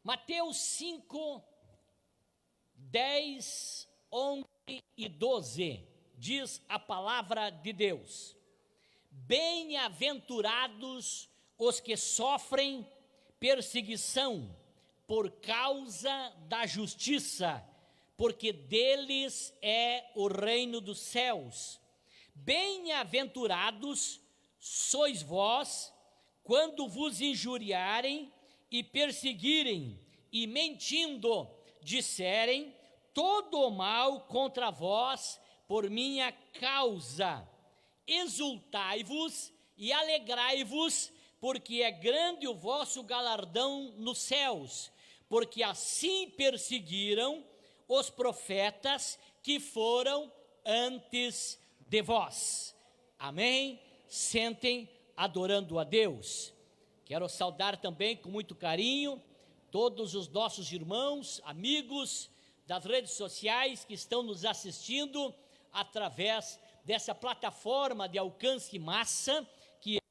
Mateus 5, 10, 11 e 12, diz a palavra de Deus: Bem-aventurados os que sofrem perseguição por causa da justiça, porque deles é o reino dos céus. Bem-aventurados sois vós, quando vos injuriarem e perseguirem, e mentindo, disserem todo o mal contra vós por minha causa. Exultai-vos e alegrai-vos, porque é grande o vosso galardão nos céus, porque assim perseguiram os profetas que foram antes de vós. Amém? Sentem adorando a Deus. Quero saudar também com muito carinho todos os nossos irmãos, amigos das redes sociais que estão nos assistindo através dessa plataforma de alcance massa que é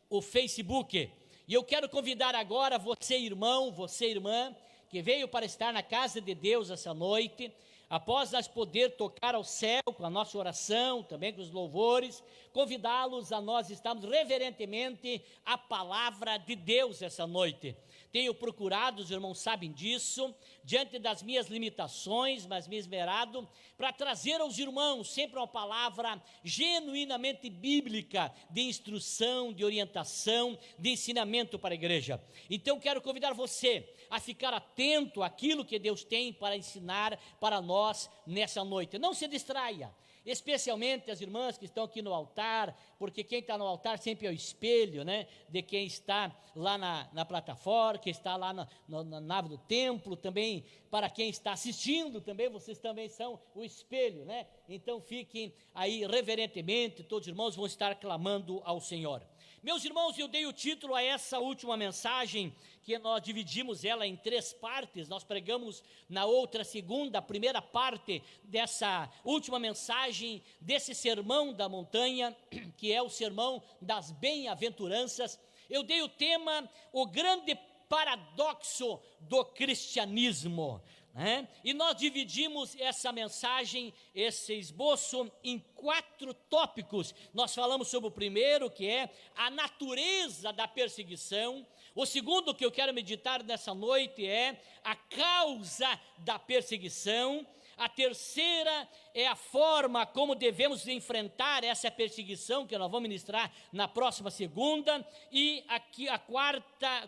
o Facebook. E eu quero convidar agora você, irmão, você, irmã, que veio para estar na casa de Deus essa noite, após nós poder tocar ao céu com a nossa oração, também com os louvores, convidá-los a nós estarmos reverentemente a palavra de Deus essa noite. Tenho procurado, os irmãos sabem disso, diante das minhas limitações, mas me esmerado para trazer aos irmãos sempre uma palavra genuinamente bíblica, de instrução, de orientação, de ensinamento para a igreja. Então quero convidar você a ficar atento àquilo que Deus tem para ensinar para nós nessa noite. Não se distraia, especialmente as irmãs que estão aqui no altar, porque quem está no altar sempre é o espelho, né, de quem está lá na plataforma, que está lá na nave do templo, também para quem está assistindo, também vocês também são o espelho, né? Então fiquem aí reverentemente, todos os irmãos vão estar clamando ao Senhor. Meus irmãos, eu dei o título a essa última mensagem, que nós dividimos ela em 3 partes, nós pregamos na outra segunda, a primeira parte dessa última mensagem, desse sermão da montanha, que é o sermão das bem-aventuranças. Eu dei o tema, o grande paradoxo do cristianismo, né? E nós dividimos essa mensagem, esse esboço, em 4 tópicos. Nós falamos sobre o primeiro, que é a natureza da perseguição. O segundo que eu quero meditar nessa noite é a causa da perseguição. A terceira é a forma como devemos enfrentar essa perseguição, que nós vamos ministrar na próxima segunda. E aqui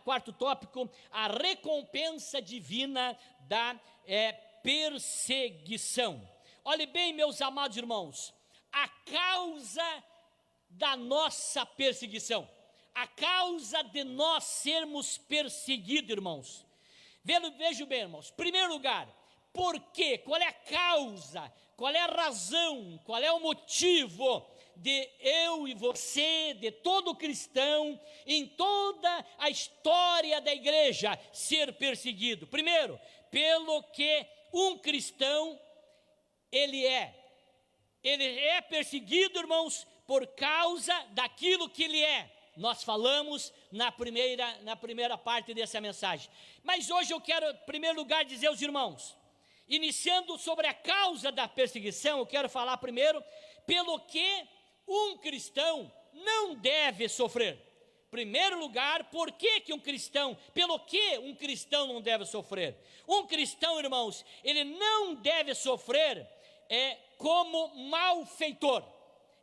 quarto tópico, a recompensa divina da perseguição. Olhe bem, meus amados irmãos, a causa da nossa perseguição, a causa de nós sermos perseguidos, irmãos. Veja bem, irmãos, primeiro lugar, por quê? Qual é a causa? Qual é a razão? Qual é o motivo de eu e você, de todo cristão, em toda a história da igreja, ser perseguido? Primeiro, pelo que um cristão, ele é perseguido, irmãos, por causa daquilo que ele é. Nós falamos na primeira parte dessa mensagem. Mas hoje eu quero, em primeiro lugar, dizer aos irmãos, iniciando sobre a causa da perseguição, eu quero falar primeiro pelo que um cristão não deve sofrer. Primeiro lugar, por que pelo que um cristão não deve sofrer? Um cristão, irmãos, ele não deve sofrer como malfeitor.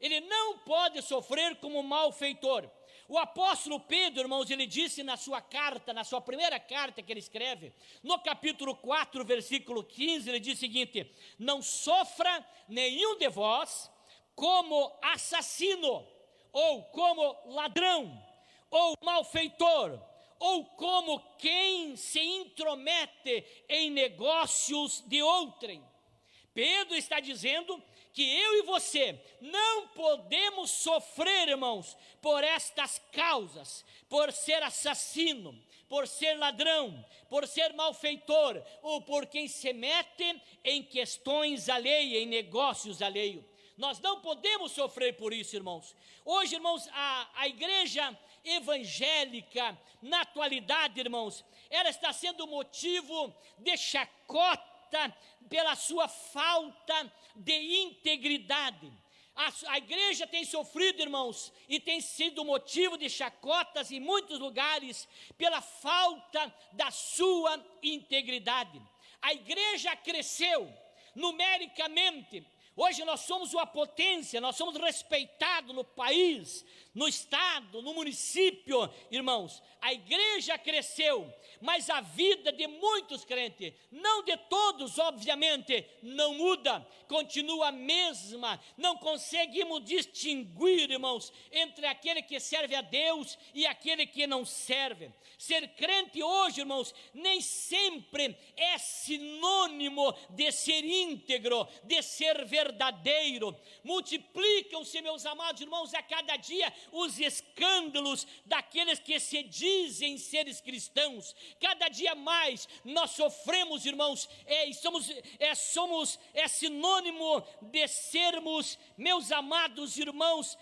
Ele não pode sofrer como malfeitor. O apóstolo Pedro, irmãos, ele disse na sua carta, na sua primeira carta que ele escreve, no capítulo 4, versículo 15, ele diz o seguinte: não sofra nenhum de vós como assassino, ou como ladrão, ou malfeitor, ou como quem se intromete em negócios de outrem. Pedro está dizendo que eu e você não podemos sofrer, irmãos, por estas causas, por ser assassino, por ser ladrão, por ser malfeitor, ou por quem se mete em questões alheias, em negócios alheios. Nós não podemos sofrer por isso, irmãos. Hoje, irmãos, a igreja, evangélica, na atualidade, irmãos, ela está sendo motivo de chacota pela sua falta de integridade. A igreja tem sofrido, irmãos, e tem sido motivo de chacotas em muitos lugares pela falta da sua integridade. A igreja cresceu numericamente. Hoje nós somos uma potência, nós somos respeitados no país, no estado, no município, irmãos. A igreja cresceu, mas a vida de muitos crentes, não de todos, obviamente, não muda, continua a mesma. Não conseguimos distinguir, irmãos, entre aquele que serve a Deus e aquele que não serve. Ser crente hoje, irmãos, nem sempre é sinônimo de ser íntegro, de ser verdadeiro. Multiplicam-se, meus amados irmãos, a cada dia os escândalos daqueles que se dizem seres cristãos. Cada dia mais nós sofremos, irmãos, somos sinônimo de sermos, meus amados irmãos,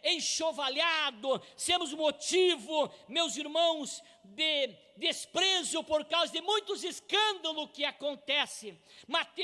enxovalhado, sermos motivo, meus irmãos, de desprezo por causa de muitos escândalos que acontecem.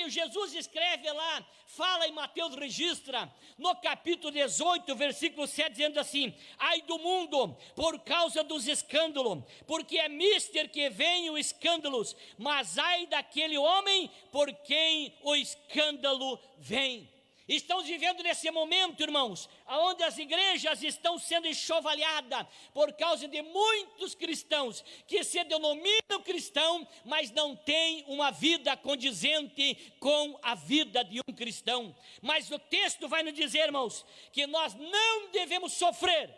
Jesus escreve lá, fala em Mateus, registra, no capítulo 18, versículo 7, dizendo assim: ai do mundo por causa dos escândalos, porque é mister que vem os escândalos, mas ai daquele homem por quem o escândalo vem. Estamos vivendo nesse momento, irmãos, onde as igrejas estão sendo enxovalhadas por causa de muitos cristãos que se denominam cristão, mas não têm uma vida condizente com a vida de um cristão. Mas o texto vai nos dizer, irmãos, que nós não devemos sofrer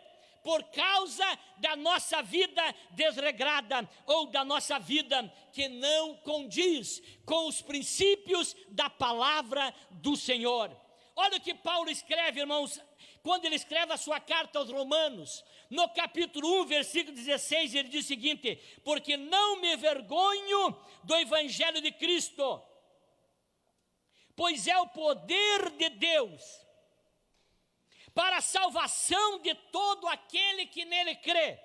por causa da nossa vida desregrada ou da nossa vida que não condiz com os princípios da palavra do Senhor. Olha o que Paulo escreve, irmãos, quando ele escreve a sua carta aos Romanos, no capítulo 1, versículo 16, ele diz o seguinte: porque não me envergonho do evangelho de Cristo, pois é o poder de Deus para a salvação de todo aquele que nele crê,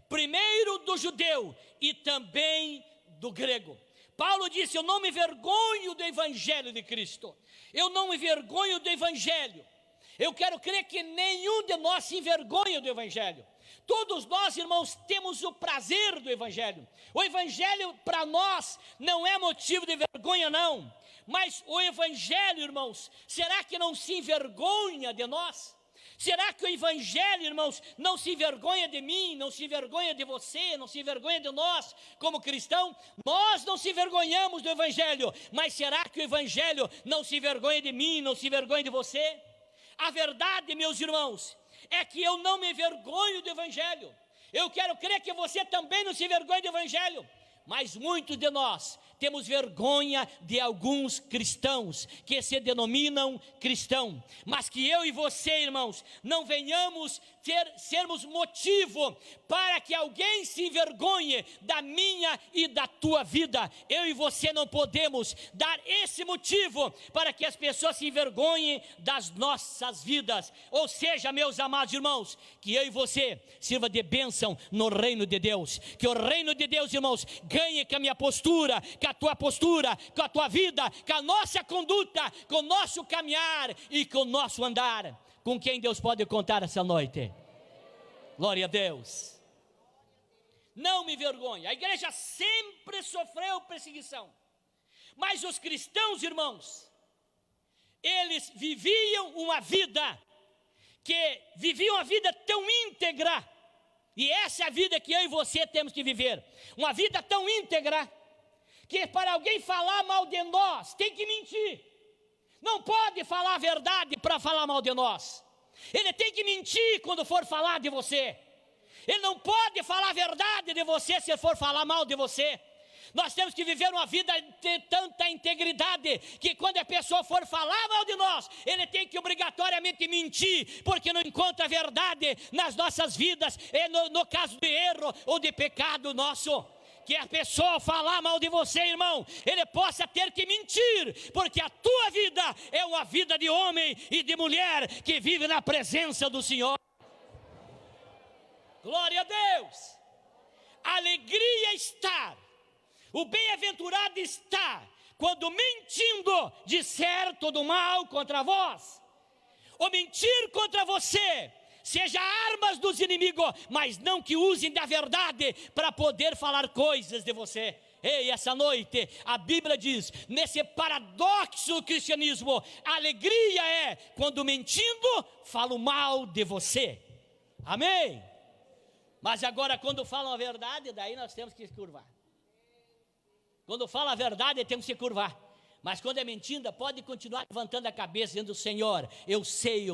primeiro do judeu e também do grego. Paulo disse: eu não me envergonho do evangelho de Cristo, eu não me envergonho do evangelho. Eu quero crer que nenhum de nós se envergonha do evangelho. Todos nós, irmãos, temos o prazer do evangelho. O evangelho para nós não é motivo de vergonha, não. Mas o evangelho, irmãos, será que não se envergonha de nós? Será que o evangelho, irmãos, não se envergonha de mim, não se envergonha de você, não se envergonha de nós como cristão? Nós não se envergonhamos do evangelho, mas será que o evangelho não se envergonha de mim, não se envergonha de você? A verdade, meus irmãos, é que eu não me envergonho do evangelho. Eu quero crer que você também não se envergonha do evangelho, mas muitos de nós temos vergonha de alguns cristãos que se denominam cristão, mas que eu e você, irmãos, não venhamos sermos motivo para que alguém se envergonhe da minha e da tua vida. Eu e você não podemos dar esse motivo para que as pessoas se envergonhem das nossas vidas. Ou seja, meus amados irmãos, que eu e você sirva de bênção no reino de Deus, que o reino de Deus, irmãos, ganhe com a minha postura, com a tua postura, com a tua vida, com a nossa conduta, com o nosso caminhar e com o nosso andar. Com quem Deus pode contar essa noite? Glória a Deus. Não me envergonhe. A igreja sempre sofreu perseguição, mas os cristãos, irmãos, eles viviam uma vida tão íntegra, e essa é a vida que eu e você temos que viver, uma vida tão íntegra, que para alguém falar mal de nós, tem que mentir. Não pode falar a verdade para falar mal de nós. Ele tem que mentir quando for falar de você. Ele não pode falar a verdade de você se for falar mal de você. Nós temos que viver uma vida de tanta integridade, que quando a pessoa for falar mal de nós, ele tem que obrigatoriamente mentir, porque não encontra verdade nas nossas vidas, no caso de erro ou de pecado nosso. Que a pessoa falar mal de você, irmão, ele possa ter que mentir, porque a tua vida é uma vida de homem e de mulher que vive na presença do Senhor. Glória a Deus. A alegria está, o bem-aventurado está, quando mentindo disser todo mal contra vós, ou mentir contra você, seja armas dos inimigos, mas não que usem da verdade para poder falar coisas de você. Ei, essa noite a Bíblia diz, nesse paradoxo do cristianismo, a alegria é quando mentindo falam mal de você. Amém? Mas agora quando falam a verdade, daí nós temos que se curvar. Quando fala a verdade, temos que se curvar. Mas quando é mentira, pode continuar levantando a cabeça, dizendo: Senhor, eu sei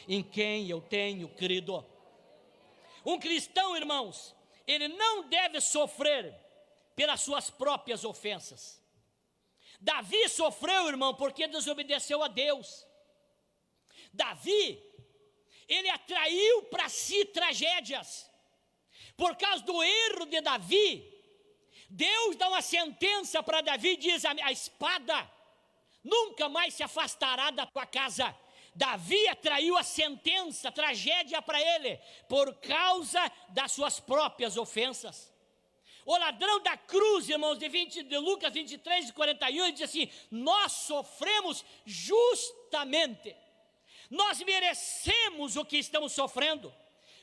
em quem eu tenho crido. Um cristão, irmãos, ele não deve sofrer pelas suas próprias ofensas. Davi sofreu, irmão, porque desobedeceu a Deus. Davi, ele atraiu para si tragédias. Por causa do erro de Davi, Deus dá uma sentença para Davi e diz: a espada nunca mais se afastará da tua casa. Davi atraiu a sentença, a tragédia para ele, por causa das suas próprias ofensas. O ladrão da cruz, irmãos, de Lucas 23, 41, ele diz assim: nós sofremos justamente, nós merecemos o que estamos sofrendo.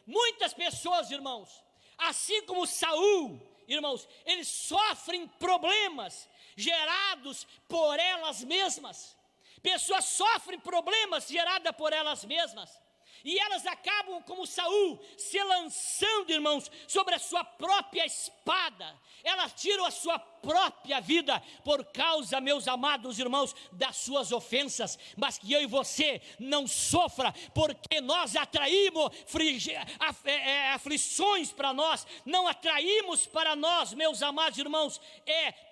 Muitas pessoas, irmãos, assim como Saul, irmãos, eles sofrem problemas gerados por elas mesmas. Pessoas sofrem problemas gerados por elas mesmas. E elas acabam, como Saul, se lançando, irmãos, sobre a sua própria espada. Elas tiram a sua própria vida por causa, meus amados irmãos, das suas ofensas. Mas que eu e você não sofra, porque nós atraímos aflições para nós. Não atraímos para nós, meus amados irmãos,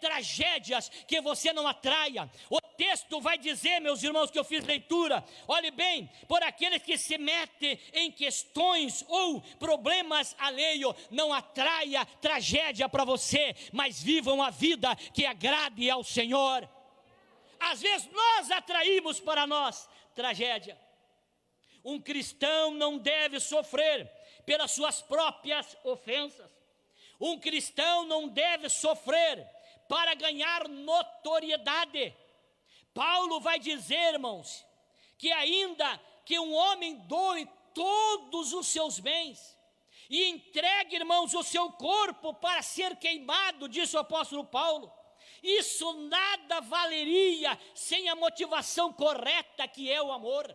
tragédias que você não atraia. O texto vai dizer, meus irmãos, que eu fiz leitura, olhe bem, por aqueles que se metem em questões ou problemas alheios, não atraia tragédia para você, mas vivam a vida que agrade ao Senhor. Às vezes nós atraímos para nós tragédia. Um cristão não deve sofrer pelas suas próprias ofensas. Um cristão não deve sofrer para ganhar notoriedade. Paulo vai dizer, irmãos, que ainda que um homem doe todos os seus bens e entregue, irmãos, o seu corpo para ser queimado, disse o apóstolo Paulo, isso nada valeria sem a motivação correta que é o amor.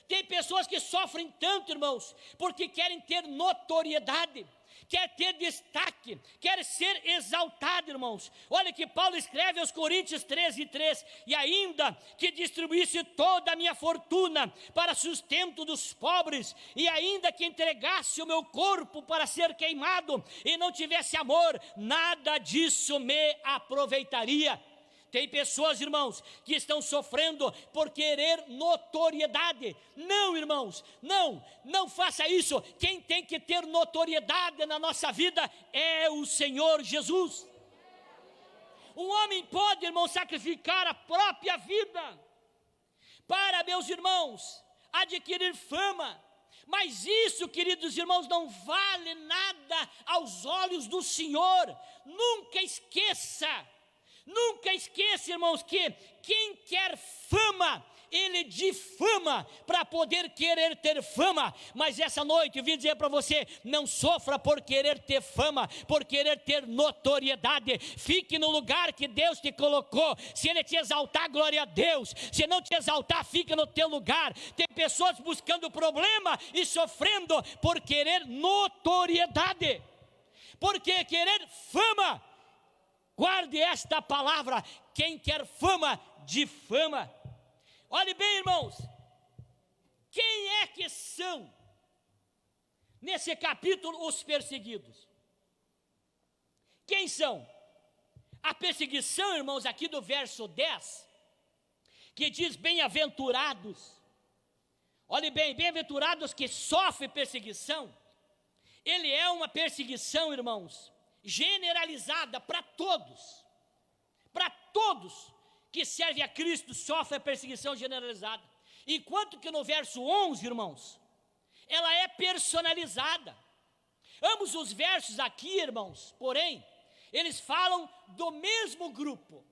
Tem pessoas que sofrem tanto, irmãos, porque querem ter notoriedade, quer ter destaque, quer ser exaltado, irmãos. Olha que Paulo escreve aos Coríntios 13:3, e ainda que distribuísse toda a minha fortuna para sustento dos pobres, e ainda que entregasse o meu corpo para ser queimado, e não tivesse amor, nada disso me aproveitaria. Tem pessoas, irmãos, que estão sofrendo por querer notoriedade. Não, irmãos, não faça isso. Quem tem que ter notoriedade na nossa vida é o Senhor Jesus. Um homem pode, irmão, sacrificar a própria vida para, meus irmãos, adquirir fama. Mas isso, queridos irmãos, não vale nada aos olhos do Senhor. Nunca esqueça, irmãos, que quem quer fama, ele difama para poder querer ter fama. Mas essa noite eu vim dizer para você: não sofra por querer ter fama, por querer ter notoriedade. Fique no lugar que Deus te colocou. Se Ele te exaltar, glória a Deus. Se não te exaltar, fica no teu lugar. Tem pessoas buscando problema e sofrendo por querer notoriedade, porque querer fama. Guarde esta palavra: quem quer fama, difama. Olhe bem, irmãos, quem é que são, nesse capítulo, os perseguidos? Quem são? A perseguição, irmãos, aqui do verso 10, que diz: bem-aventurados. Olhe bem, bem-aventurados que sofrem perseguição. Ele é uma perseguição, irmãos, generalizada para todos que servem a Cristo, sofrem a perseguição generalizada. Enquanto que no verso 11, irmãos, ela é personalizada. Ambos os versos aqui, irmãos, porém, eles falam do mesmo grupo.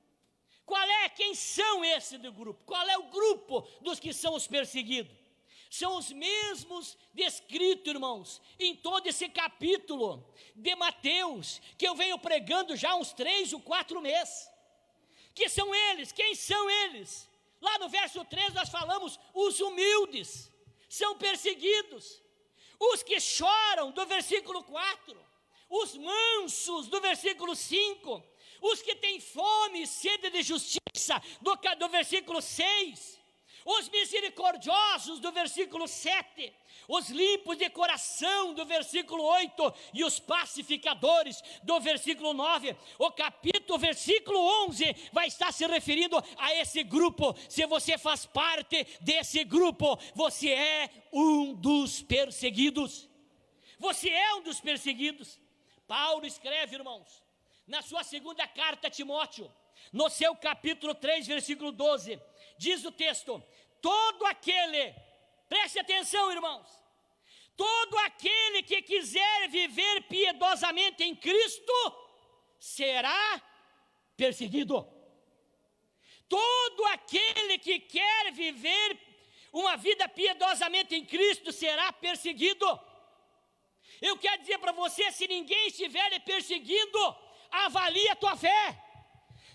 Quem são esses do grupo? Qual é o grupo dos que são os perseguidos? São os mesmos descritos, irmãos, em todo esse capítulo de Mateus, que eu venho pregando já há uns 3 ou 4 meses. Que são eles? Quem são eles? Lá no verso 3 nós falamos, os humildes são perseguidos. Os que choram, do versículo 4. Os mansos, do versículo 5. Os que têm fome e sede de justiça, do versículo 6. Os misericordiosos, do versículo 7, os limpos de coração, do versículo 8, e os pacificadores, do versículo 9, versículo 11, vai estar se referindo a esse grupo. Se você faz parte desse grupo, você é um dos perseguidos. Você é um dos perseguidos. Paulo escreve, irmãos, na sua segunda carta a Timóteo, no seu capítulo 3, versículo 12, diz o texto: todo aquele, preste atenção, irmãos, todo aquele que quiser viver piedosamente em Cristo, será perseguido. Todo aquele que quer viver uma vida piedosamente em Cristo, será perseguido. Eu quero dizer para você, se ninguém estiver lhe perseguindo, avalie a tua fé.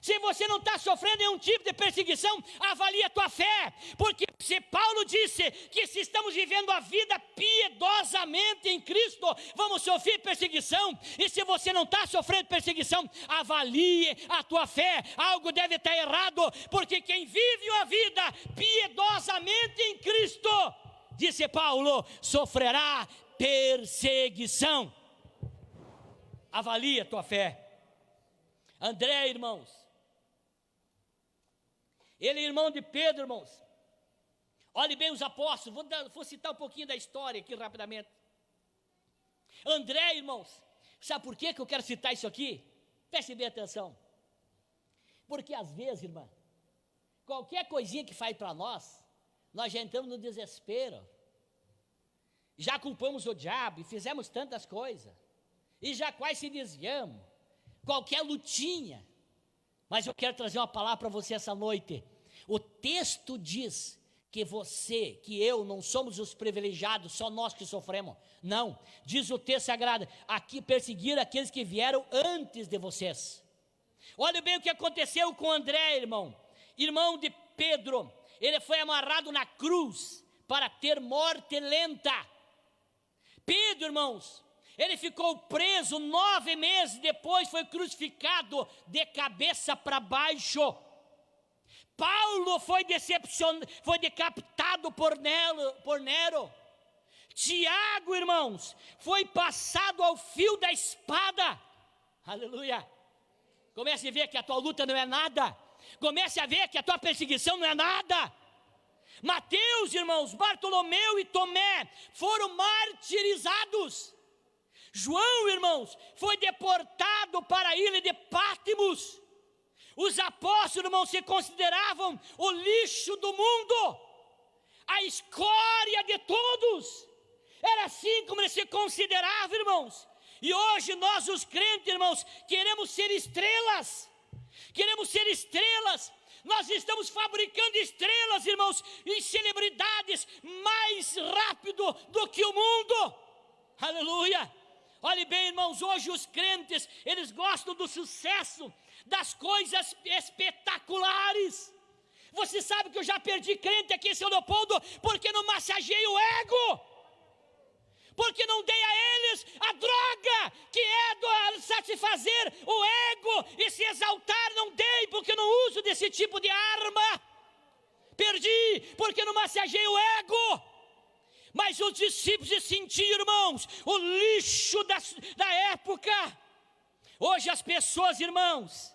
Se você não está sofrendo nenhum tipo de perseguição, avalie a tua fé. Porque se Paulo disse que se estamos vivendo a vida piedosamente em Cristo, vamos sofrer perseguição. E se você não está sofrendo perseguição, avalie a tua fé. Algo deve estar errado, porque quem vive uma vida piedosamente em Cristo, disse Paulo, sofrerá perseguição. Avalie a tua fé. André, irmãos, ele é irmão de Pedro, irmãos. Olhe bem os apóstolos, vou citar um pouquinho da história aqui rapidamente. André, irmãos, sabe por que eu quero citar isso aqui? Preste bem atenção. Porque às vezes, irmã, qualquer coisinha que faz para nós já entramos no desespero. Já culpamos o diabo e fizemos tantas coisas. E já quase se desviamos. Qualquer lutinha. Mas eu quero trazer uma palavra para você essa noite. O texto diz que você, que eu, não somos os privilegiados, só nós que sofremos. Não, diz o texto sagrado, aqui perseguiram aqueles que vieram antes de vocês. Olha bem o que aconteceu com André, irmão de Pedro. Ele foi amarrado na cruz para ter morte lenta. Pedro, irmãos, ele ficou preso 9 meses, depois foi crucificado de cabeça para baixo. Paulo foi decapitado por Nero. Tiago, irmãos, foi passado ao fio da espada. Aleluia. Comece a ver que a tua luta não é nada. Comece a ver que a tua perseguição não é nada. Mateus, irmãos, Bartolomeu e Tomé foram martirizados. João, irmãos, foi deportado para a ilha de Patmos. Os apóstolos, irmãos, se consideravam o lixo do mundo, a escória de todos. Era assim como eles se consideravam, irmãos. E hoje nós, os crentes, irmãos, queremos ser estrelas. Queremos ser estrelas. Nós estamos fabricando estrelas, irmãos, e celebridades mais rápido do que o mundo. Aleluia. Olhe bem, irmãos, hoje os crentes, eles gostam do sucesso, das coisas espetaculares. Você sabe que eu já perdi crente aqui em São Leopoldo, porque não massageei o ego, porque não dei a eles a droga, que é do satisfazer o ego e se exaltar. Não dei, porque não uso desse tipo de arma. Perdi, porque não massageei o ego. Mas os discípulos se sentiam, irmãos, o lixo da época. Hoje as pessoas, irmãos,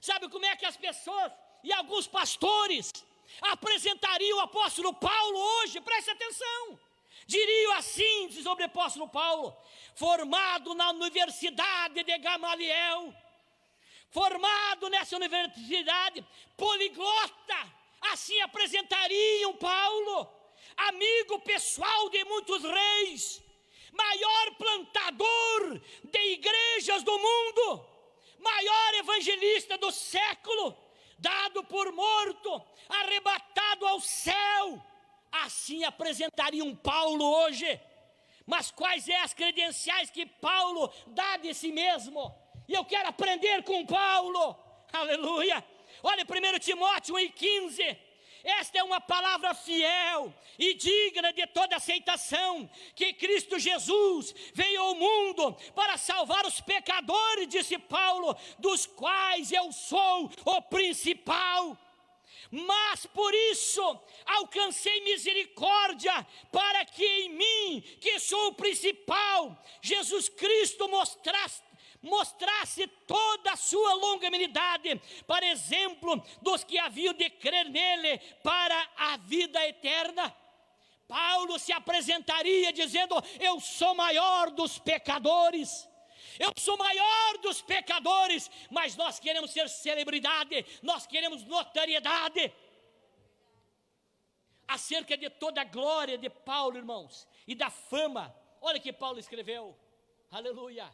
sabe como é que as pessoas e alguns pastores apresentariam o apóstolo Paulo hoje? Preste atenção. Diriam assim sobre o apóstolo Paulo: formado na universidade de Gamaliel, formado nessa universidade, poliglota. Assim apresentariam Paulo, amigo pessoal de muitos reis. maior plantador de igrejas do mundo, maior evangelista do século, dado por morto, arrebatado ao céu. Assim apresentaria um Paulo hoje. Mas quais é as credenciais que Paulo dá de si mesmo? E eu quero aprender com Paulo, aleluia. Olha 1 Timóteo 1,15, esta é uma palavra fiel e digna de toda aceitação, que Cristo Jesus veio ao mundo para salvar os pecadores, disse Paulo, dos quais eu sou o principal. Mas por isso alcancei misericórdia, para que em mim, que sou o principal, Jesus Cristo mostrasse toda a sua longanimidade, para exemplo dos que haviam de crer nele para a vida eterna. Paulo se apresentaria dizendo: eu sou maior dos pecadores. Eu sou maior dos pecadores, mas nós queremos ser celebridade, nós queremos notoriedade. Acerca de toda a glória de Paulo, irmãos, e da fama, olha que Paulo escreveu, aleluia.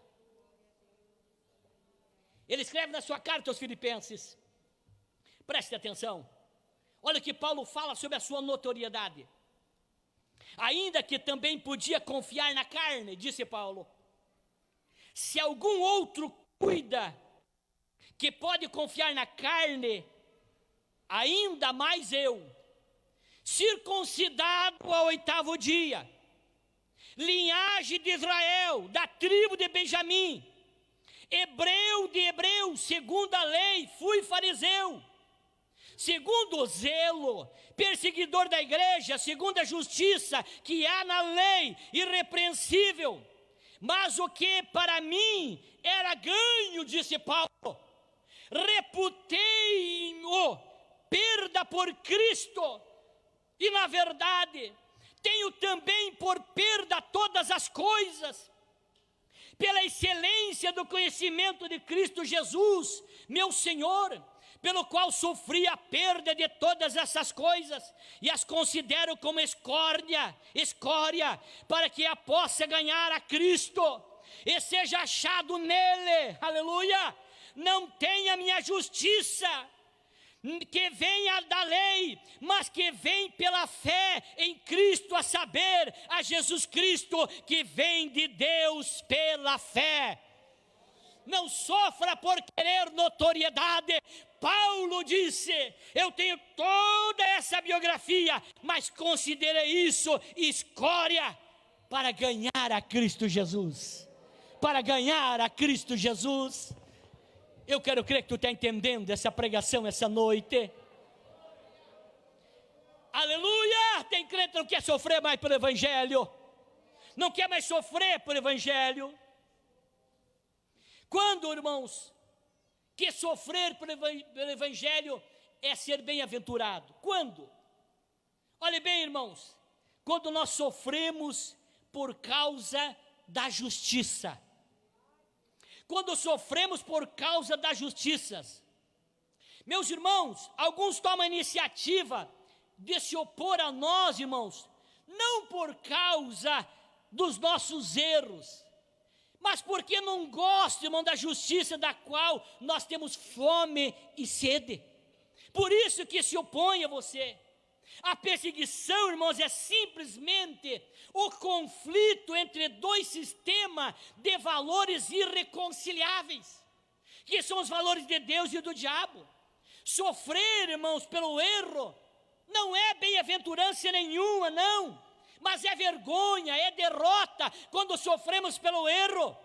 Ele escreve na sua carta aos Filipenses, preste atenção, olha que Paulo fala sobre a sua notoriedade. Ainda que também podia confiar na carne, disse Paulo, se algum outro cuida que pode confiar na carne, ainda mais eu, circuncidado ao 8º dia, linhagem de Israel, da tribo de Benjamim, hebreu de hebreus, segundo a lei, fui fariseu, segundo o zelo, perseguidor da igreja, segundo a justiça que há na lei, irrepreensível. Mas o que para mim era ganho, disse Paulo, reputei-o perda por Cristo, e na verdade tenho também por perda todas as coisas, pela excelência do conhecimento de Cristo Jesus, meu Senhor, pelo qual sofri a perda de todas essas coisas, e as considero como escória, para que a possa ganhar a Cristo, e seja achado nele, aleluia. Não tenha minha justiça, que venha da lei, mas que vem pela fé em Cristo, a saber, a Jesus Cristo, que vem de Deus pela fé. Não sofra por querer notoriedade. Paulo disse: eu tenho toda essa biografia, mas considerei isso escória para ganhar a Cristo Jesus. Para ganhar a Cristo Jesus. Eu quero crer que tu está entendendo essa pregação essa noite. Aleluia! Tem crente que não quer sofrer mais pelo Evangelho. Não quer mais sofrer pelo Evangelho. Quando, irmãos, que sofrer pelo Evangelho é ser bem-aventurado? Quando? Olhe bem, irmãos, quando nós sofremos por causa da justiça. Quando sofremos por causa das justiças. Meus irmãos, alguns tomam a iniciativa de se opor a nós, irmãos, não por causa dos nossos erros, mas porque não gostam, irmão, da justiça da qual nós temos fome e sede. Por isso que se opõe a você. A perseguição, irmãos, é simplesmente o conflito entre dois sistemas de valores irreconciliáveis, que são os valores de Deus e do diabo. Sofrer, irmãos, pelo erro, não é bem-aventurança nenhuma, não. Mas é vergonha, é derrota quando sofremos pelo erro.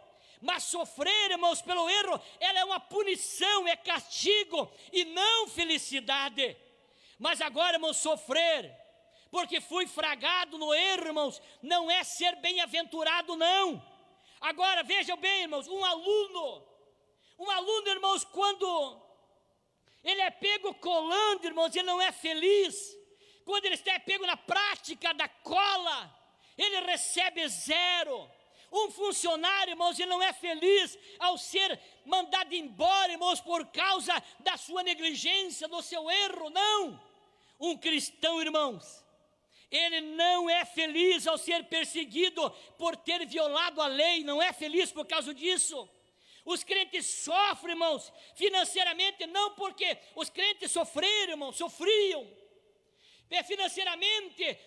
Mas sofrer, irmãos, pelo erro, ela é uma punição, é castigo e não felicidade. Mas agora, irmãos, sofrer porque fui fragado no erro, irmãos, não é ser bem-aventurado, não. Agora, vejam bem, irmãos, um aluno, irmãos, quando ele é pego colando, irmãos, ele não é feliz. Quando ele está pego na prática da cola, ele recebe 0. Um funcionário, irmãos, ele não é feliz ao ser mandado embora, irmãos, por causa da sua negligência, do seu erro, não. Um cristão, irmãos, Ele não é feliz ao ser perseguido por ter violado a lei, não é feliz por causa disso. Os crentes sofrem, irmãos, financeiramente, não porque os crentes sofreram, irmãos, sofriam financeiramente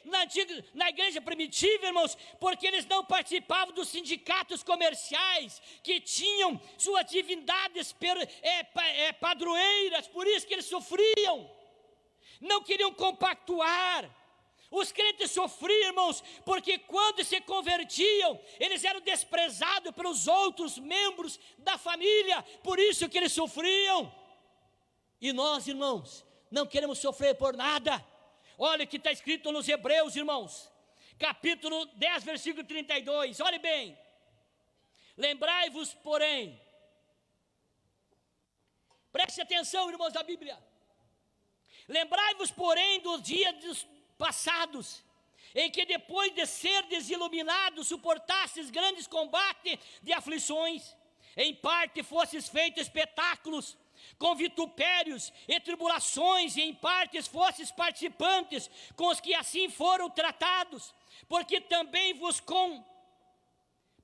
na igreja primitiva, irmãos, porque eles não participavam dos sindicatos comerciais, que tinham suas divindades padroeiras, por isso que eles sofriam, não queriam compactuar. Os crentes sofriam, irmãos, porque quando se convertiam, eles eram desprezados pelos outros membros da família, por isso que eles sofriam. E nós, irmãos, não queremos sofrer por nada. Olha o que está escrito nos Hebreus, irmãos, capítulo 10, versículo 32, olhe bem. Lembrai-vos, porém, preste atenção, irmãos da Bíblia. Lembrai-vos, porém, dos dias passados, em que depois de ser desiluminados, suportastes grandes combates de aflições, em parte fostes feitos espetáculos, com vitupérios e tribulações, e em partes fostes participantes com os que assim foram tratados, porque também vos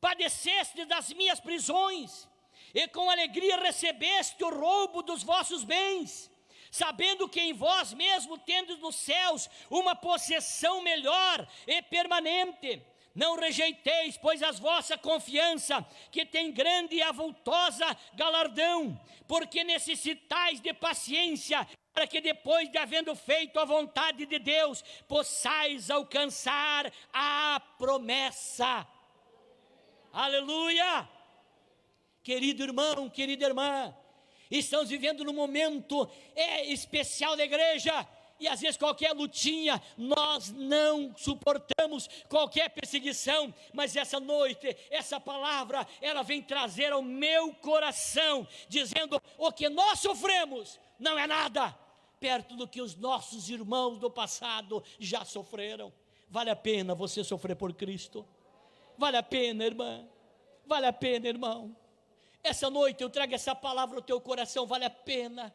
compadeceste das minhas prisões, e com alegria recebeste o roubo dos vossos bens, sabendo que em vós mesmo tendes nos céus uma possessão melhor e permanente. Não rejeiteis, pois, a vossa confiança, que tem grande e avultosa galardão, porque necessitais de paciência, para que depois de havendo feito a vontade de Deus, possais alcançar a promessa. Aleluia! Querido irmão, querida irmã, estamos vivendo num momento especial da igreja, e às vezes qualquer lutinha, nós não suportamos qualquer perseguição, mas essa noite, essa palavra, ela vem trazer ao meu coração, dizendo, o que nós sofremos não é nada, perto do que os nossos irmãos do passado já sofreram. Vale a pena você sofrer por Cristo? Vale a pena, irmã? Vale a pena, irmão? Essa noite eu trago essa palavra ao teu coração, vale a pena.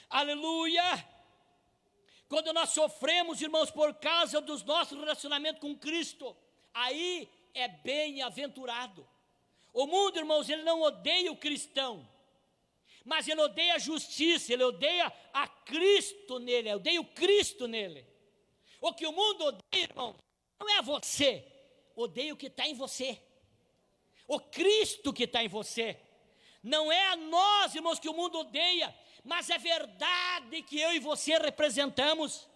Aleluia! Quando nós sofremos, irmãos, por causa dos nossos relacionamentos com Cristo, aí é bem-aventurado. O mundo, irmãos, ele não odeia o cristão, mas ele odeia a justiça, ele odeia a Cristo nele, odeia o Cristo nele. O que o mundo odeia, irmãos, não é você, odeia o que está em você, o Cristo que está em você. Não é a nós, irmãos, que o mundo odeia, mas é verdade que eu e você representamos.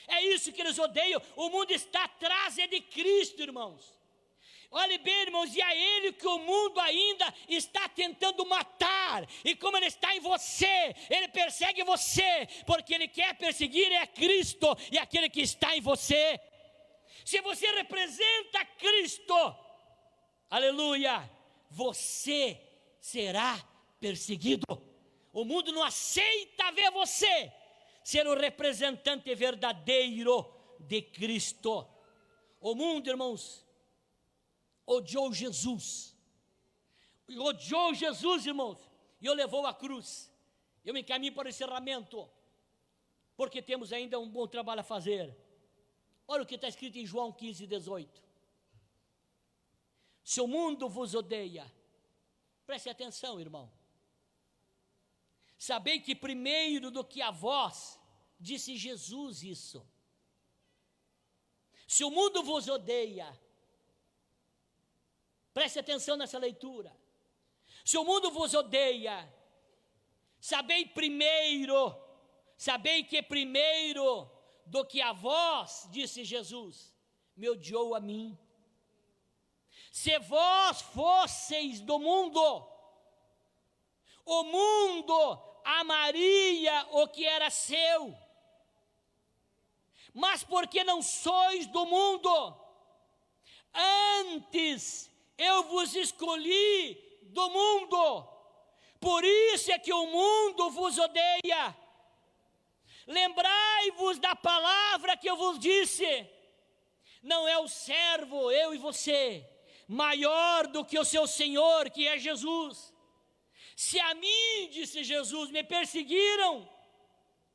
É isso que eles odeiam. O mundo está atrás de Cristo, irmãos. Olhe bem, irmãos, e é Ele que o mundo ainda está tentando matar. E como Ele está em você, Ele persegue você, porque Ele quer perseguir é Cristo e aquele que está em você. Se você representa Cristo, aleluia, você será perseguido. O mundo não aceita ver você ser o representante verdadeiro de Cristo. O mundo, irmãos, odiou Jesus, irmãos, e o levou à cruz. Eu me encaminho para o encerramento, porque temos ainda um bom trabalho a fazer. Olha o que está escrito em João 15, 18. Se o mundo vos odeia, preste atenção, irmão, sabei que primeiro do que a vós, disse Jesus isso. Se o mundo vos odeia, preste atenção nessa leitura. Se o mundo vos odeia, sabei que primeiro do que a vós, disse Jesus, me odiou a mim. Se vós fosseis do mundo, o mundo amaria o que era seu, mas porque não sois do mundo, antes eu vos escolhi do mundo, por isso é que o mundo vos odeia. Lembrai-vos da palavra que eu vos disse, não é o servo, eu e você, maior do que o seu Senhor, que é Jesus. Se a mim, disse Jesus, me perseguiram,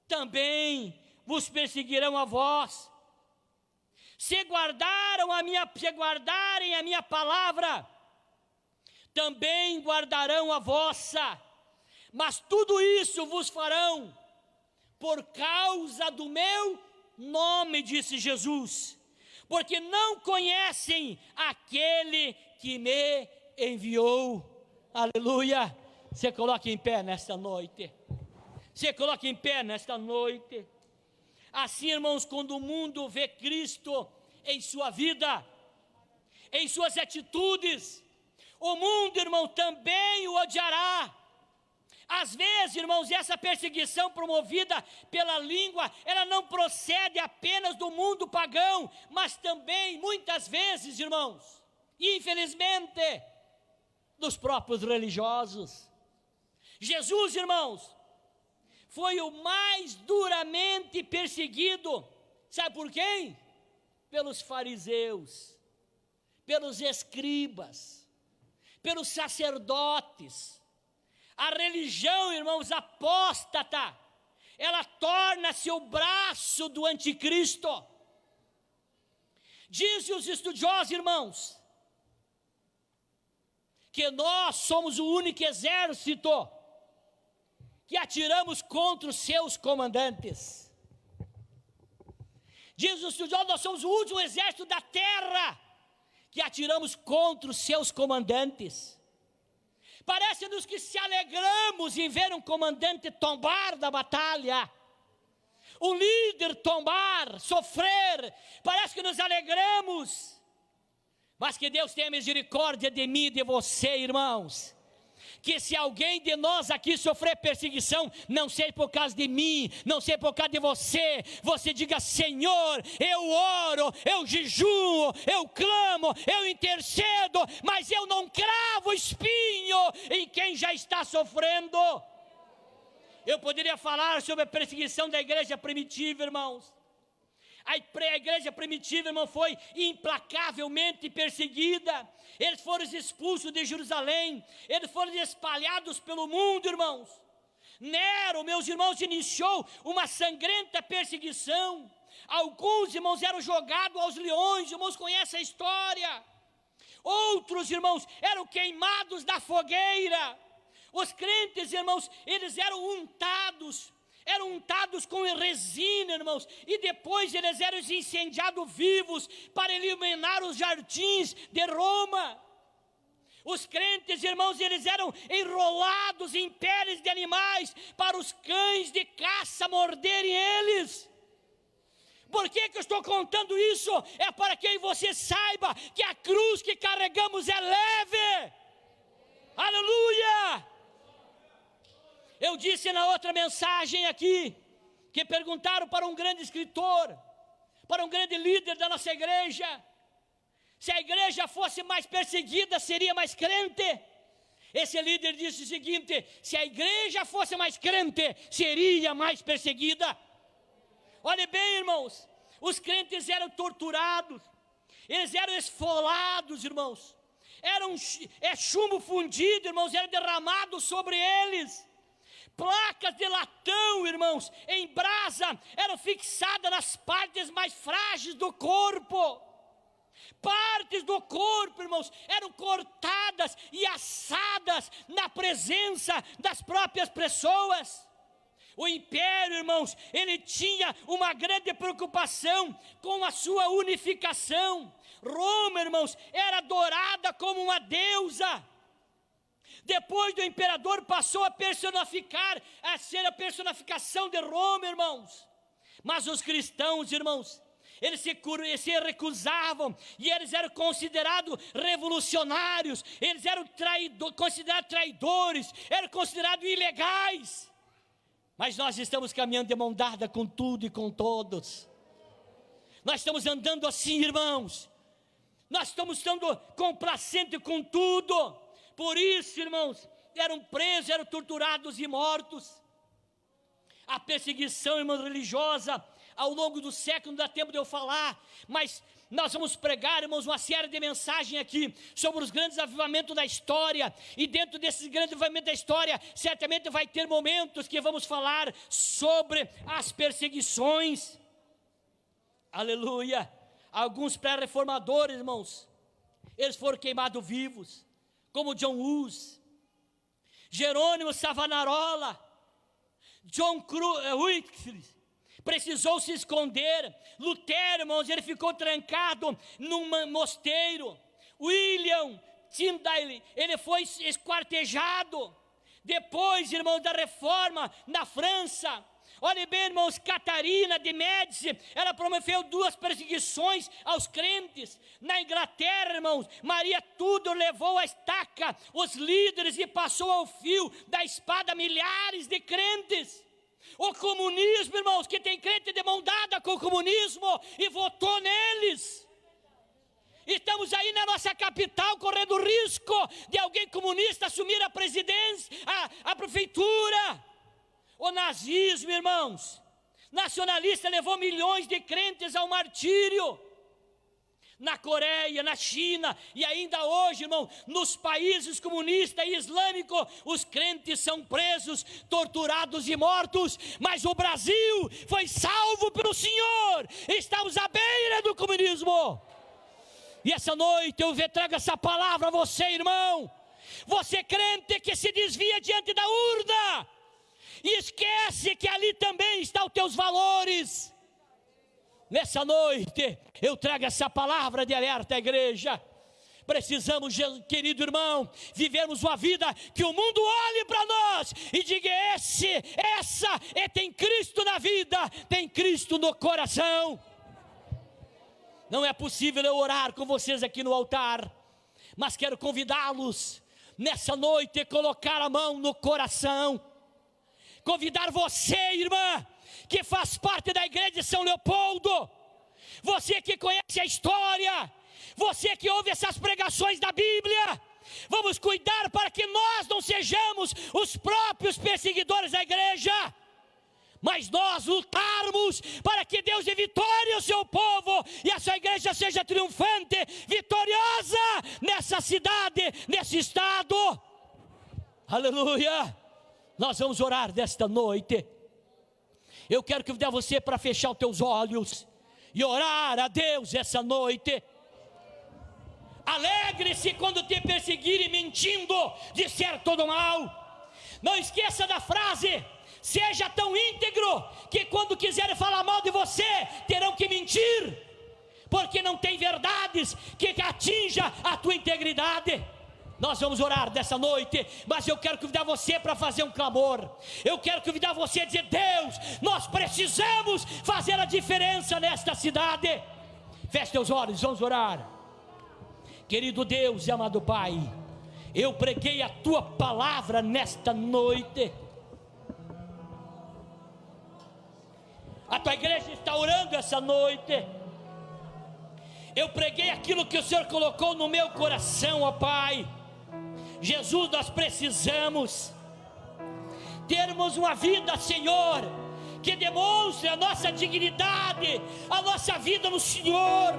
também vos perseguirão a vós. se guardarem a minha palavra, também guardarão a vossa. Mas tudo isso vos farão por causa do meu nome, disse Jesus, porque não conhecem aquele que me enviou. Aleluia. Você coloca em pé nesta noite. Você coloca em pé nesta noite. Assim, irmãos, quando o mundo vê Cristo em sua vida, em suas atitudes, o mundo, irmão, também o odiará. Às vezes, irmãos, essa perseguição promovida pela língua, ela não procede apenas do mundo pagão, mas também, muitas vezes, irmãos, infelizmente, dos próprios religiosos. Jesus, irmãos, foi o mais duramente perseguido, sabe por quem? Pelos fariseus, pelos escribas, pelos sacerdotes. A religião, irmãos, apóstata, ela torna-se o braço do anticristo. Dizem os estudiosos, irmãos, que nós somos o único exército que atiramos contra os seus comandantes. Diz os estudiosos, nós somos o último exército da terra que atiramos contra os seus comandantes. Parece-nos que se alegramos em ver um comandante tombar da batalha, um líder tombar, sofrer, parece que nos alegramos, mas que Deus tenha misericórdia de mim e de você, irmãos, que se alguém de nós aqui sofrer perseguição, não seja por causa de mim, não seja por causa de você, você diga: Senhor, eu oro, eu jejuo, eu clamo, eu intercedo, mas eu não cravo espinho em quem já está sofrendo. Eu poderia falar sobre a perseguição da igreja primitiva, irmãos. A igreja primitiva, irmão, foi implacavelmente perseguida. Eles foram expulsos de Jerusalém, eles foram espalhados pelo mundo, irmãos. Nero, meus irmãos, iniciou uma sangrenta perseguição. Alguns, irmãos, eram jogados aos leões, irmãos, conhecem a história. Outros, irmãos, eram queimados da fogueira. Os crentes, irmãos, eles eram untados com resina, irmãos, e depois eles eram incendiados vivos para iluminar os jardins de Roma. Os crentes, irmãos, eles eram enrolados em peles de animais para os cães de caça morderem eles. Por que eu estou contando isso? É para que você saiba que a cruz que carregamos é leve. Aleluia! Eu disse na outra mensagem aqui, que perguntaram para um grande escritor, para um grande líder da nossa igreja, se a igreja fosse mais perseguida, seria mais crente. Esse líder disse o seguinte: se a igreja fosse mais crente, seria mais perseguida. Olhe bem, irmãos, os crentes eram torturados, eles eram esfolados, irmãos, chumbo fundido, irmãos, era derramado sobre eles. Placas de latão, irmãos, em brasa, eram fixadas nas partes mais frágeis do corpo. Partes do corpo, irmãos, eram cortadas e assadas na presença das próprias pessoas. O império, irmãos, ele tinha uma grande preocupação com a sua unificação. Roma, irmãos, era adorada como uma deusa. Depois do imperador passou a ser a personificação de Roma, irmãos. Mas os cristãos, irmãos, eles se recusavam, e eles eram considerados revolucionários, eles eram considerados traidores, eram considerados ilegais. Mas nós estamos caminhando de mão dada com tudo e com todos. Nós estamos andando assim, irmãos. Nós estamos estando complacentes com tudo. Por isso, irmãos, eram presos, eram torturados e mortos. A perseguição, irmãos, religiosa, ao longo do século, não dá tempo de eu falar, mas nós vamos pregar, irmãos, uma série de mensagens aqui sobre os grandes avivamentos da história, e dentro desses grandes avivamentos da história, certamente vai ter momentos que vamos falar sobre as perseguições. Aleluia! Alguns pré-reformadores, irmãos, eles foram queimados vivos, como John Hus, Jerônimo Savonarola, John Wycliffe, precisou se esconder. Lutero, irmãos, ele ficou trancado num mosteiro. William Tyndale, ele foi esquartejado. Depois, irmãos, da reforma na França, olha bem, irmãos, Catarina de Médici, ela promoveu 2 perseguições aos crentes. Na Inglaterra, irmãos, Maria Tudor levou a estaca os líderes e passou ao fio da espada milhares de crentes. O comunismo, irmãos, que tem crente de mão dada com o comunismo e votou neles. Estamos aí na nossa capital correndo risco de alguém comunista assumir a presidência, a prefeitura. O nazismo, irmãos, nacionalista, levou milhões de crentes ao martírio. Na Coreia, na China e ainda hoje, irmão, nos países comunistas e islâmicos, os crentes são presos, torturados e mortos, mas o Brasil foi salvo pelo Senhor. Estamos à beira do comunismo. E essa noite eu trago essa palavra a você, irmão. Você crente que se desvia diante da urna e esquece que ali também estão os teus valores. Nessa noite eu trago essa palavra de alerta à igreja. Precisamos, querido irmão, vivermos uma vida que o mundo olhe para nós e diga: tem Cristo na vida, tem Cristo no coração. Não é possível eu orar com vocês aqui no altar, mas quero convidá-los nessa noite a colocar a mão no coração. Convidar você, irmã, que faz parte da igreja de São Leopoldo, você que conhece a história, você que ouve essas pregações da Bíblia, vamos cuidar para que nós não sejamos os próprios perseguidores da igreja, mas nós lutarmos para que Deus dê vitória ao seu povo e a sua igreja seja triunfante, vitoriosa nessa cidade, nesse estado. Aleluia! Nós vamos orar desta noite. Eu quero convidar você para fechar os teus olhos e orar a Deus essa noite. Alegre-se quando te perseguirem mentindo, disser todo mal. Não esqueça da frase: seja tão íntegro que quando quiserem falar mal de você, terão que mentir, porque não tem verdades que atinja a tua integridade. Nós vamos orar dessa noite, mas eu quero convidar você para fazer um clamor. Eu quero convidar você a dizer: Deus, nós precisamos fazer a diferença nesta cidade. Feche teus olhos, vamos orar. Querido Deus e amado Pai, eu preguei a tua palavra nesta noite. A tua igreja está orando essa noite. Eu preguei aquilo que o Senhor colocou no meu coração, ó Pai. Jesus, nós precisamos termos uma vida, Senhor, que demonstre a nossa dignidade, a nossa vida no Senhor.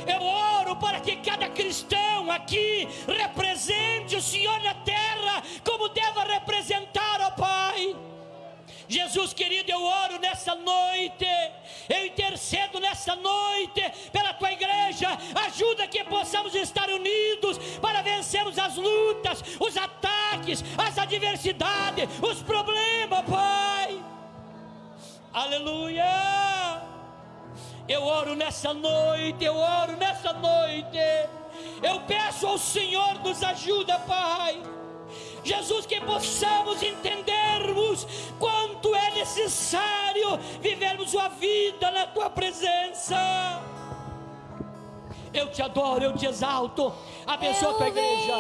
Eu oro para que cada cristão aqui represente o Senhor na terra como deve representar, ó Pai. Jesus querido, eu oro nessa noite, eu intercedo nessa noite pela tua igreja. Ajuda que possamos estar unidos para vencermos as lutas, os ataques, as adversidades, os problemas, Pai. Aleluia. Eu oro nessa noite, eu oro nessa noite. Eu peço ao Senhor, nos ajuda, Pai. Jesus, que possamos entendermos quanto é necessário vivermos uma vida na tua presença. Eu te adoro, eu te exalto. Abençoa a tua igreja.